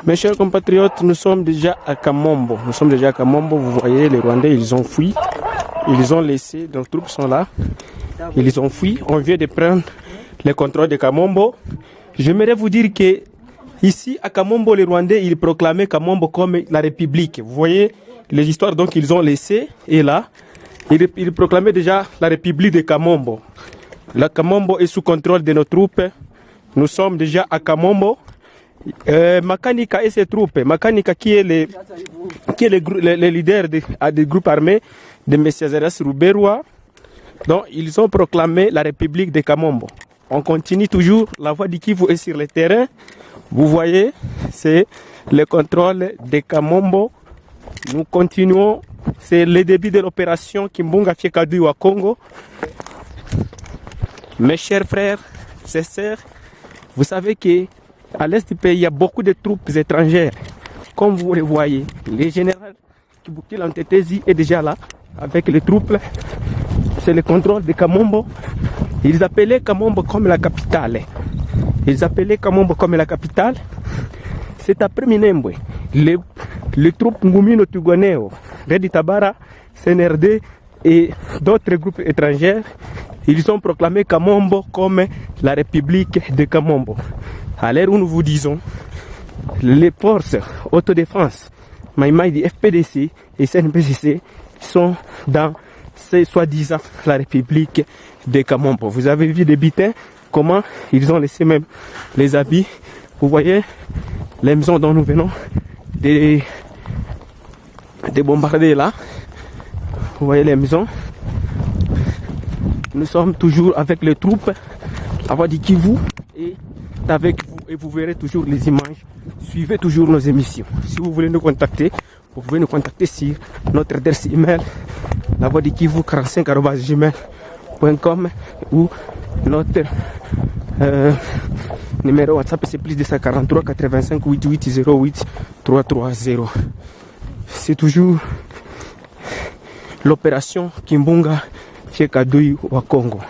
Mes chers compatriotes, nous sommes déjà à Kamombo. Vous voyez, les Rwandais, ils ont fui. Ils ont laissé, nos troupes sont là. Ils ont fui. On vient de prendre le contrôle de Kamombo. J'aimerais vous dire que ici, à Kamombo, les Rwandais, ils proclamaient Kamombo comme la République. Vous voyez les histoires donc qu'ils ont laissées. Et là, ils proclamaient déjà la République de Kamombo. La Kamombo est sous contrôle de nos troupes. Nous sommes déjà à Kamombo. Makanika et ses troupes. Makanika qui est le leader des groupes armés de Messiazeras Ruberwa. Donc ils ont proclamé la République de Kamombo. On continue toujours. La voie du Kivu est sur le terrain. Vous voyez, c'est le contrôle de Kamombo. Nous continuons. C'est le début de l'opération Kimbunga Fiekadui au Congo. Mes chers frères et sœurs, vous savez que à l'est du pays, il y a beaucoup de troupes étrangères. Comme vous le voyez, le général Kibukila Ntetezi est déjà là avec les troupes. C'est le contrôle de Kamombo. Ils appelaient Kamombo comme la capitale. C'est après Minembwe. Les troupes Ngumino Tugoneo, Redi Tabara, CNRD et d'autres groupes étrangers, ils ont proclamé Kamombo comme la République de Kamombo. À l'heure où nous vous disons, les forces autodéfense, Maïmaï du FPDC et CNPCC sont dans, soi-disant, la République de Kamombo. Vous avez vu des bitins, comment ils ont laissé même les habits. Vous voyez les maisons dont nous venons de bombarder là. Vous voyez les maisons. Nous sommes toujours avec les troupes à voie du Kivu et avec vous, et vous verrez toujours les images. Suivez toujours nos émissions. Si vous voulez nous contacter, vous pouvez nous contacter sur notre adresse email la voix du Kivu 45@gmail.com ou notre numéro WhatsApp, c'est plus 243 85 88 08 330. C'est toujours l'opération Kimbunga Fiekadui au Congo.